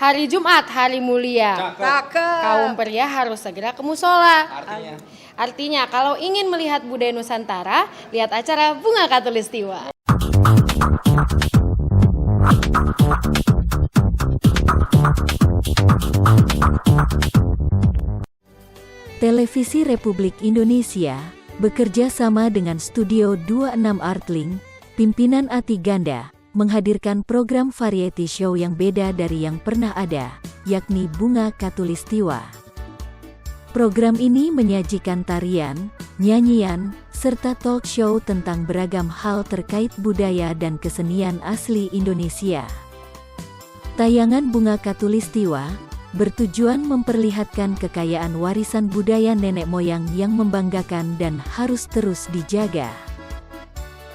Hari Jumat, hari mulia. Cakep. Kaum pria harus segera ke musola. Artinya, Kalau ingin melihat budaya Nusantara, lihat acara Bunga Katulistiwa. Televisi Republik Indonesia bekerja sama dengan Studio 26 Artling, pimpinan Ati Ganda, menghadirkan program variety show yang beda dari yang pernah ada, yakni Bunga Katulistiwa. Program ini menyajikan tarian, nyanyian, serta talk show tentang beragam hal terkait budaya dan kesenian asli Indonesia. Tayangan Bunga Katulistiwa bertujuan memperlihatkan kekayaan warisan budaya nenek moyang yang membanggakan dan harus terus dijaga.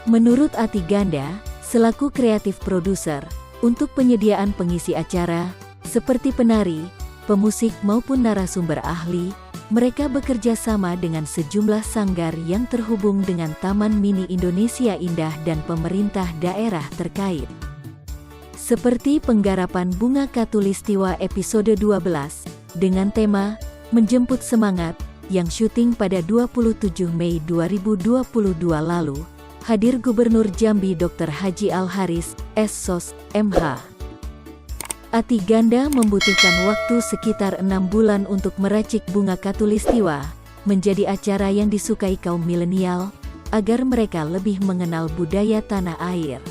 Menurut Ati Ganda, selaku kreatif produser, untuk penyediaan pengisi acara, seperti penari, pemusik maupun narasumber ahli, mereka bekerja sama dengan sejumlah sanggar yang terhubung dengan Taman Mini Indonesia Indah dan pemerintah daerah terkait. Seperti penggarapan Bunga Katulistiwa episode 12, dengan tema Menjemput Semangat, yang syuting pada 27 Mei 2022 lalu, hadir Gubernur Jambi Dr. Haji Al-Haris, SSOS, MH. Ati Ganda membutuhkan waktu sekitar 6 bulan untuk meracik Bunga Katulistiwa, menjadi acara yang disukai kaum milenial, agar mereka lebih mengenal budaya tanah air.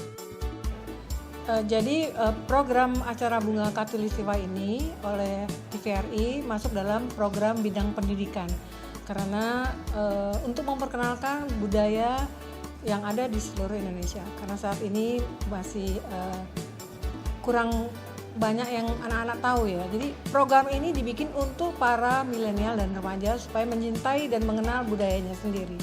Jadi program acara Bunga Katulistiwa ini oleh TVRI masuk dalam program bidang pendidikan. Karena untuk memperkenalkan budaya yang ada di seluruh Indonesia, karena saat ini masih kurang banyak yang anak-anak tahu ya. Jadi program ini dibikin untuk para milenial dan remaja supaya mencintai dan mengenal budayanya sendiri.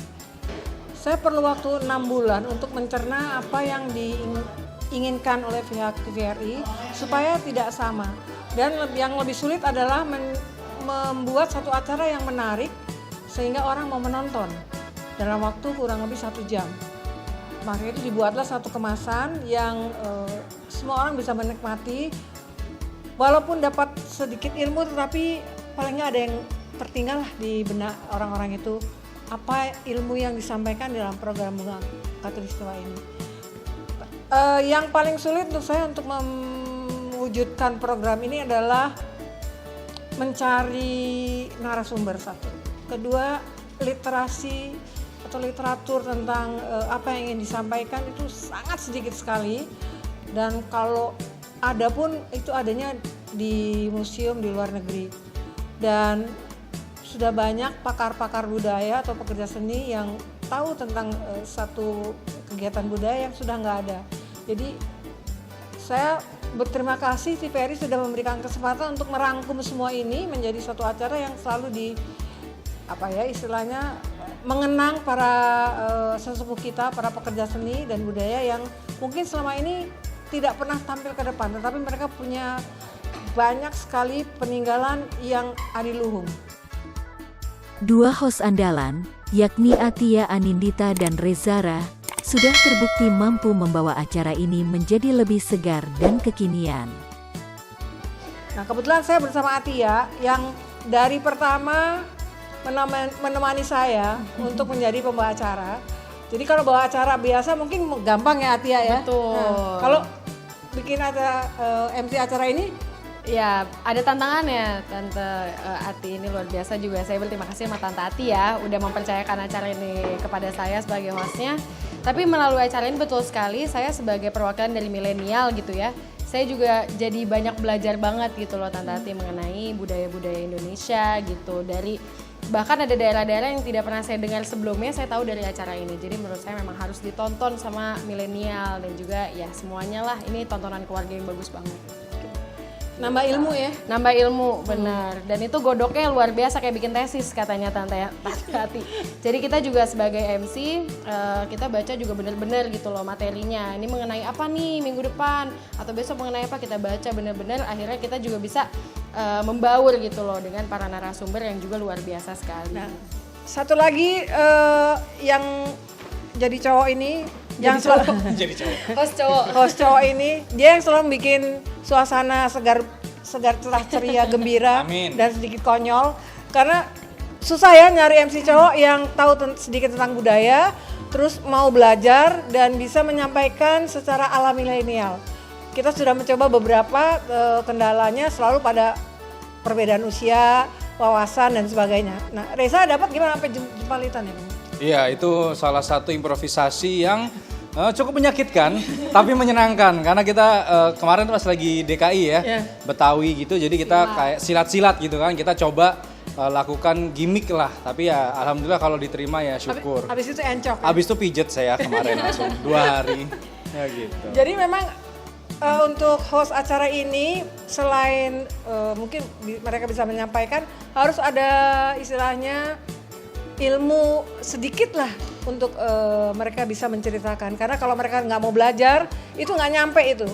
Saya perlu waktu 6 bulan untuk mencerna apa yang diinginkan oleh pihak TVRI supaya tidak sama. Dan yang lebih sulit adalah membuat satu acara yang menarik sehingga orang mau menonton dalam waktu kurang lebih 1 jam. Makanya itu dibuatlah satu kemasan yang semua orang bisa menikmati, walaupun dapat sedikit ilmu, tetapi paling nggak ada yang tertinggal di benak orang-orang itu apa ilmu yang disampaikan dalam program Bunga Katulistiwa ini. Yang paling sulit untuk saya untuk mewujudkan program ini adalah mencari narasumber satu, kedua literasi atau literatur tentang apa yang ingin disampaikan itu sangat sedikit sekali, dan kalau ada pun itu adanya di museum di luar negeri, dan sudah banyak pakar-pakar budaya atau pekerja seni yang tahu tentang satu kegiatan budaya yang sudah nggak ada. Jadi saya berterima kasih TVRI sudah memberikan kesempatan untuk merangkum semua ini menjadi suatu acara yang selalu istilahnya mengenang para sesepuh kita, para pekerja seni dan budaya yang mungkin selama ini tidak pernah tampil ke depan, tetapi mereka punya banyak sekali peninggalan yang adiluhung. Dua host andalan, yakni Atia Anindita dan Rezara, sudah terbukti mampu membawa acara ini menjadi lebih segar dan kekinian. Nah, kebetulan saya bersama Atia yang dari pertama menemani saya untuk menjadi pembawa acara. Jadi kalau bawa acara biasa mungkin gampang ya Atia ya. Betul. Nah, kalau bikin acara MC acara ini, Ya, ada tantangannya. Tante Ati ini luar biasa juga. Saya berterima kasih sama Tante Ati ya, udah mempercayakan acara ini kepada saya sebagai hostnya. Tapi melalui acara ini betul sekali, saya sebagai perwakilan dari milenial gitu ya, saya juga jadi banyak belajar banget gitu loh Tante Ati mengenai budaya-budaya Indonesia gitu. Bahkan ada daerah-daerah yang tidak pernah saya dengar sebelumnya, saya tahu dari acara ini. Jadi menurut saya memang harus ditonton sama milenial dan juga ya semuanya lah. Ini tontonan keluarga yang bagus banget. nambah ilmu ya. Nambah ilmu, benar. Dan itu godoknya luar biasa kayak bikin tesis katanya Tante Ati. Jadi kita juga sebagai MC, kita baca juga benar-benar gitu loh materinya. Ini mengenai apa nih minggu depan atau besok mengenai apa, kita baca benar-benar. Akhirnya kita juga bisa membaur gitu loh dengan para narasumber yang juga luar biasa sekali. Nah, satu lagi yang jadi cowok ini, Jadi cowok. Host cowok. host cowok ini, dia yang selalu bikin suasana segar segar cerah ceria gembira Amin. dan sedikit konyol karena susah ya nyari MC cowok yang tahu sedikit tentang budaya, terus mau belajar dan bisa menyampaikan secara ala milenial. Kita sudah mencoba beberapa, kendalanya selalu pada perbedaan usia, wawasan dan sebagainya. Nah, Reza dapat gimana sampai jempalitan ya, Bang? Iya, itu salah satu improvisasi yang cukup menyakitkan tapi menyenangkan karena kita kemarin pas lagi DKI ya, Yeah. Betawi gitu, jadi kita kayak silat-silat gitu kan, kita coba lakukan gimmick lah, tapi ya alhamdulillah kalau diterima ya syukur. Habis itu encok. Ya? Habis itu pijet saya kemarin langsung 2 hari ya gitu. Jadi memang untuk host acara ini selain mungkin mereka bisa menyampaikan, harus ada istilahnya ilmu sedikit lah untuk mereka bisa menceritakan. Karena kalau mereka nggak mau belajar, itu nggak nyampe itu.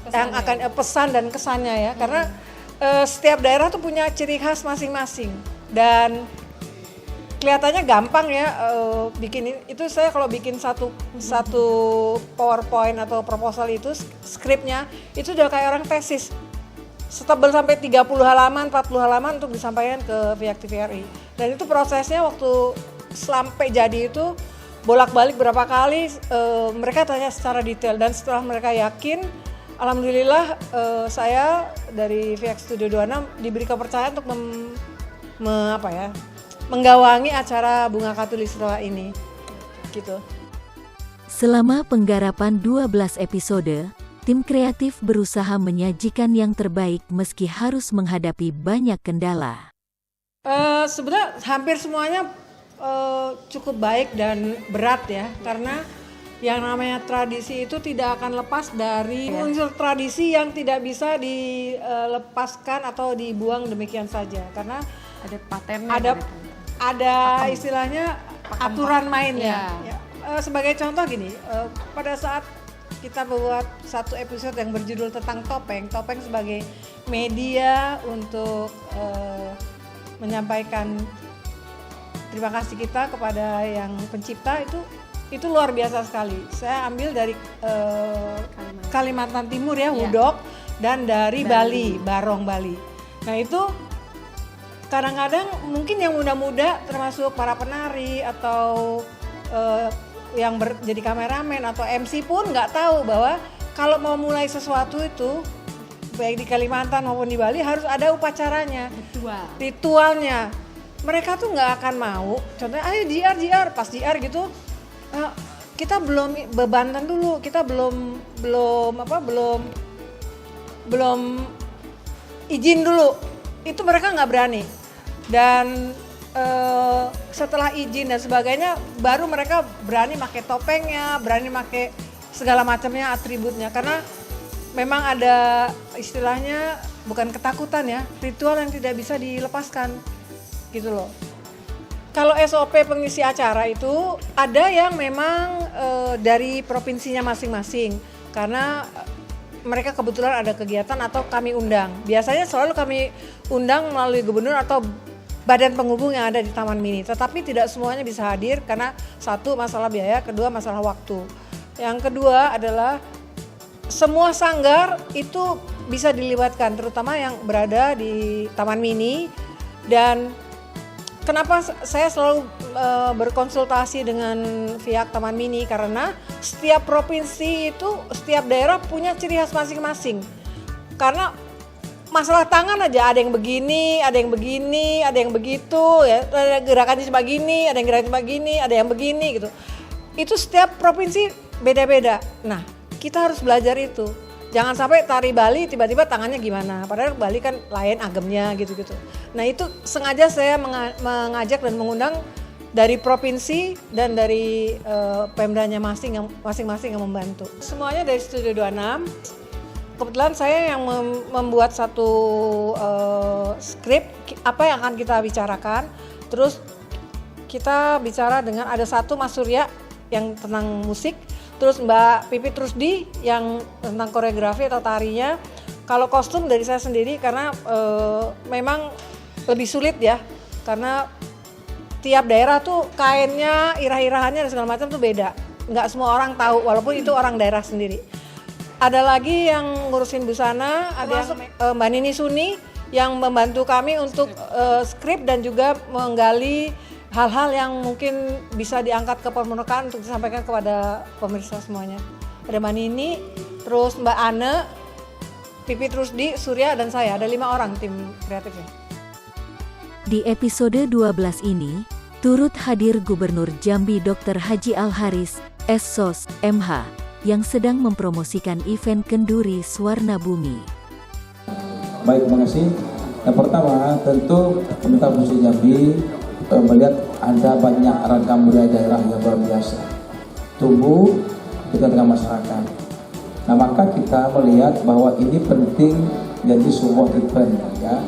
Yang akan pesan dan kesannya ya. Karena setiap daerah tuh punya ciri khas masing-masing. Dan kelihatannya gampang ya bikin itu. Saya kalau bikin satu PowerPoint atau proposal itu, skripnya itu udah kayak orang tesis. Setebal sampai 30 halaman, 40 halaman untuk disampaikan ke pihak TVRI. Dan itu prosesnya waktu sampai jadi itu bolak-balik berapa kali mereka tanya secara detail, dan setelah mereka yakin, alhamdulillah saya dari pihak Studio 26 diberi kepercayaan untuk menggawangi acara Bunga Khatulistiwa ini gitu. Selama penggarapan 12 episode, tim kreatif berusaha menyajikan yang terbaik meski harus menghadapi banyak kendala. Sebenarnya hampir semuanya cukup baik dan berat ya, karena yang namanya tradisi itu tidak akan lepas dari unsur tradisi yang tidak bisa dilepaskan atau dibuang demikian saja, karena Ada patennya. ada istilahnya aturan mainnya. Ya. Sebagai contoh gini, pada saat kita membuat satu episode yang berjudul tentang topeng sebagai media untuk menyampaikan terima kasih kita kepada yang pencipta, itu luar biasa sekali. Saya ambil dari Kalimantan Timur ya, Hudok, dan dari Bali, Barong Bali. Nah itu kadang-kadang mungkin yang muda-muda termasuk para penari atau yang jadi kameramen atau MC pun nggak tahu bahwa kalau mau mulai sesuatu itu baik di Kalimantan maupun di Bali harus ada upacaranya, ritualnya. Mereka tuh nggak akan mau, contohnya ayo JR pas JR gitu, kita belum bebantan dulu, kita belum izin dulu, itu mereka nggak berani. Dan setelah izin dan sebagainya, baru mereka berani pakai topengnya, berani pakai segala macamnya, atributnya, karena memang ada istilahnya bukan ketakutan ya, ritual yang tidak bisa dilepaskan gitu loh. Kalau SOP pengisi acara itu ada yang memang dari provinsinya masing-masing, karena mereka kebetulan ada kegiatan atau kami undang. Biasanya selalu kami undang melalui gubernur atau badan penghubung yang ada di Taman Mini. Tetapi tidak semuanya bisa hadir karena satu masalah biaya, kedua masalah waktu. Yang kedua adalah semua sanggar itu bisa dilibatkan, terutama yang berada di Taman Mini. Dan kenapa saya selalu berkonsultasi dengan pihak Taman Mini, karena setiap provinsi itu, setiap daerah punya ciri khas masing-masing. Karena masalah tangan aja ada yang begini, ada yang begini, ada yang begitu ya, ada gerakannya begini, ada yang gerakannya begini, ada yang begini gitu. Itu setiap provinsi beda-beda. Nah, kita harus belajar itu. Jangan sampai tari Bali tiba-tiba tangannya gimana, padahal Bali kan lain agemnya gitu-gitu. Nah, itu sengaja saya mengajak dan mengundang dari provinsi dan dari Pemdanya masing-masing yang membantu. Semuanya dari Studio 26. Kebetulan saya yang membuat satu skrip apa yang akan kita bicarakan. Terus kita bicara dengan ada satu Mas Surya yang tentang musik, terus Mbak Pipit Rusdi yang tentang koreografi atau tarinya. Kalau kostum dari saya sendiri karena memang lebih sulit ya, karena tiap daerah tuh kainnya, irah-irahannya dan segala macam tuh beda. Nggak semua orang tahu walaupun itu orang daerah sendiri. ada lagi yang ngurusin busana, ada yang Mbak Nini Suni yang membantu kami untuk skrip dan juga menggali hal-hal yang mungkin bisa diangkat ke permukaan untuk disampaikan kepada pemirsa semuanya. Ada Mbak Nini, terus Mbak Ane, Pipit Rusdi, Surya, dan saya. Ada 5 orang tim kreatifnya. Di episode 12 ini, turut hadir Gubernur Jambi Dr. Haji Al-Haris, SSOS, MH, yang sedang mempromosikan event Kenduri Swarna Bumi. Baik, terima kasih. Yang pertama, tentu pemerintah Provinsi Jambi melihat ada banyak ragam budaya daerah yang luar biasa tumbuh di tengah masyarakat. Nah, maka kita melihat bahwa ini penting jadi sebuah event, ya.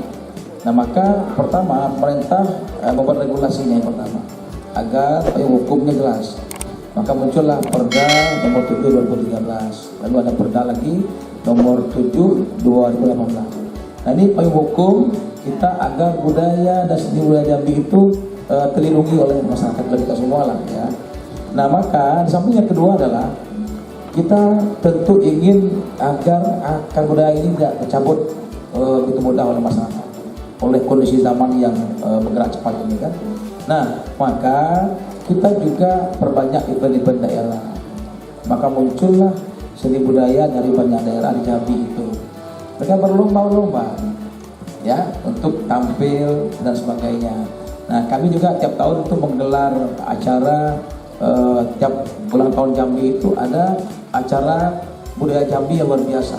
Nah, maka pertama pemerintah membuat regulasinya yang pertama agar hukumnya jelas. Maka muncullah Perda nomor 7 2013, lalu ada Perda lagi nomor 7 2018. Nah, ini payung hukum kita agar budaya dan seni budaya Jambi itu terlindungi oleh masyarakat kita semua lah, ya. Nah, maka di samping yang kedua adalah kita tentu ingin agar akar budaya ini tidak tercabut begitu mudah oleh masyarakat oleh kondisi zaman yang bergerak cepat ini kan. Nah, maka kita juga perbanyak event-event daerah. Maka muncullah seni budaya dari banyak daerah di Jambi itu. Mereka berlomba-lomba, ya, untuk tampil dan sebagainya. Nah, kami juga tiap tahun itu menggelar acara tiap ulang tahun Jambi itu ada acara budaya Jambi yang luar biasa.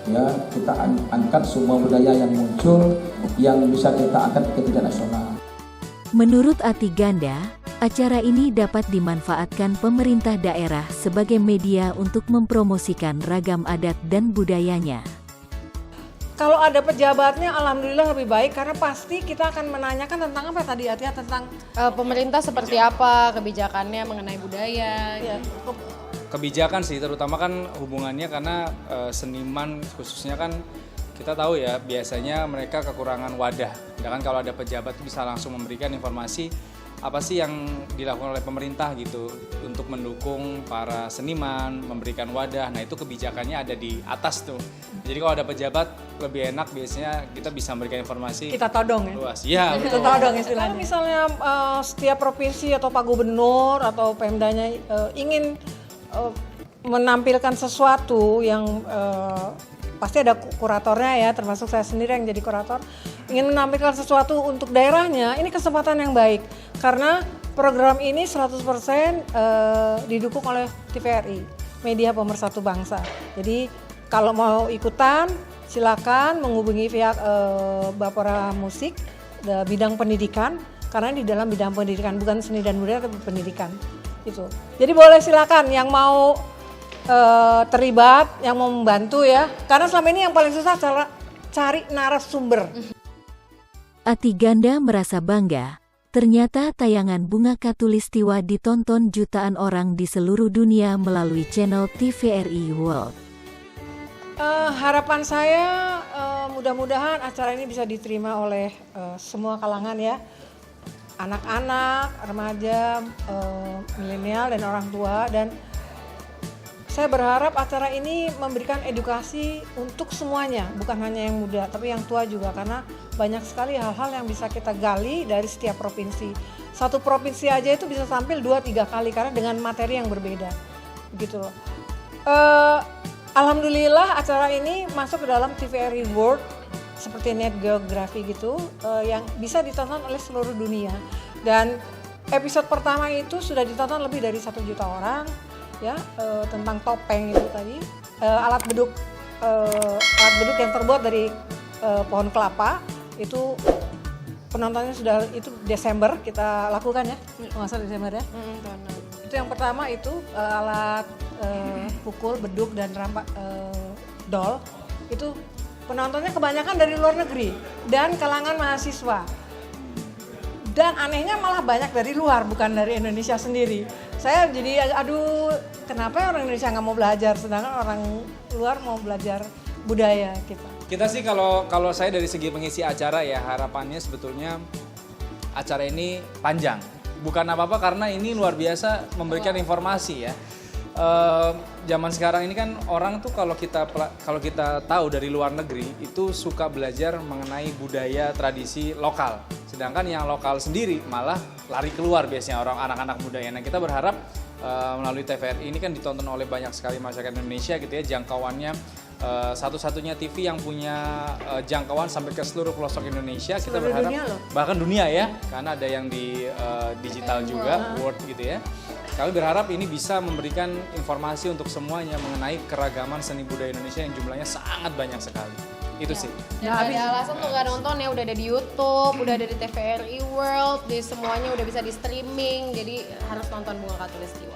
Ya, kita angkat semua budaya yang muncul yang bisa kita angkat ke tingkat nasional. Menurut Ati Ganda, acara ini dapat dimanfaatkan pemerintah daerah sebagai media untuk mempromosikan ragam adat dan budayanya. Kalau ada pejabatnya, alhamdulillah lebih baik karena pasti kita akan menanyakan tentang apa tadi Ati, tentang Pemerintah seperti apa kebijakannya mengenai budaya. ya, Kebijakan sih, terutama kan hubungannya karena seniman khususnya kan kita tahu ya biasanya mereka kekurangan wadah. Sedangkan kalau ada pejabat bisa langsung memberikan informasi apa sih yang dilakukan oleh pemerintah gitu untuk mendukung para seniman, memberikan wadah. Nah, itu kebijakannya ada di atas tuh. Jadi kalau ada pejabat lebih enak biasanya kita bisa memberikan informasi kita todong ya. luas. Iya, Kita betul. todong istilahnya. Kalau misalnya setiap provinsi atau Pak Gubernur atau Pemdanya ingin menampilkan sesuatu yang pasti ada kuratornya ya, termasuk saya sendiri yang jadi kurator, ingin menampilkan sesuatu untuk daerahnya, ini kesempatan yang baik karena program ini 100% didukung oleh TVRI, Media Pemersatu Bangsa. Jadi kalau mau ikutan silakan menghubungi pihak Bapora Musik bidang pendidikan, karena di dalam bidang pendidikan bukan seni dan budaya tapi pendidikan itu. Jadi boleh silakan yang mau terlibat, yang mau membantu ya. Karena selama ini yang paling susah cari narasumber. Ati Ganda merasa bangga, ternyata tayangan Bunga Khatulistiwa ditonton jutaan orang di seluruh dunia melalui channel TVRI World. Harapan saya mudah-mudahan acara ini bisa diterima oleh semua kalangan ya. Anak-anak, remaja, milenial dan orang tua, dan saya berharap acara ini memberikan edukasi untuk semuanya, bukan hanya yang muda, tapi yang tua juga, karena banyak sekali hal-hal yang bisa kita gali dari setiap provinsi. Satu provinsi aja itu bisa tampil 2-3 kali karena dengan materi yang berbeda, begitu loh. Alhamdulillah acara ini masuk ke dalam TVRI World seperti Net Geography gitu, yang bisa ditonton oleh seluruh dunia. Dan episode pertama itu sudah ditonton lebih dari 1 juta orang. Ya, tentang topeng itu tadi, alat beduk yang terbuat dari pohon kelapa itu penontonnya sudah, itu Desember kita lakukan ya, nggak salah Desember ya. Itu yang pertama itu alat pukul beduk dan rampak dol itu penontonnya kebanyakan dari luar negeri dan kalangan mahasiswa. Dan anehnya malah banyak dari luar, bukan dari Indonesia sendiri. Saya jadi aduh, kenapa orang Indonesia nggak mau belajar sedangkan orang luar mau belajar budaya kita. Kita sih kalau saya dari segi pengisi acara ya, harapannya sebetulnya acara ini panjang. Bukan apa-apa karena ini luar biasa memberikan informasi ya. Zaman sekarang ini kan orang tuh kalau kita tahu dari luar negeri itu suka belajar mengenai budaya tradisi lokal. Sedangkan yang lokal sendiri malah lari keluar biasanya orang anak-anak mudanya. Nah, kita berharap melalui TVRI ini kan ditonton oleh banyak sekali masyarakat Indonesia gitu ya, jangkauannya satu-satunya TV yang punya jangkauan sampai ke seluruh pelosok Indonesia. Kita Seluruh berharap dunia loh. bahkan dunia ya, karena ada yang di digital juga, world gitu ya. Kami berharap ini bisa memberikan informasi untuk semuanya mengenai keragaman seni budaya Indonesia yang jumlahnya sangat banyak sekali. Itu sih. Dan gak ada alasan untuk gak nonton ya, udah ada di YouTube, udah ada di TVRI World, di semuanya udah bisa di streaming, jadi harus nonton Bunga Khatulistiwa.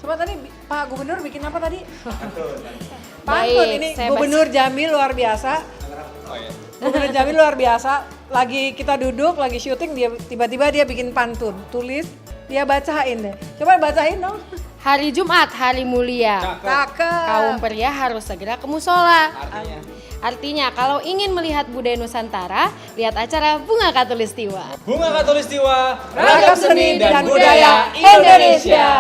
Coba tadi Pak Gubernur bikin apa tadi? Baik, Pantun. Ini saya Gubernur Jamil luar biasa. Oh ya. Gubernur Jamil luar biasa. Lagi kita duduk, lagi syuting, dia tiba-tiba dia bikin pantun, tulis, dia bacain deh. Coba bacain dong. Hari Jumat, hari mulia. Cakep. Kaum pria harus segera ke musola. Artinya Artinya kalau ingin melihat budaya Nusantara, lihat acara Bunga Khatulistiwa. Bunga Khatulistiwa, Ragam seni dan budaya Indonesia.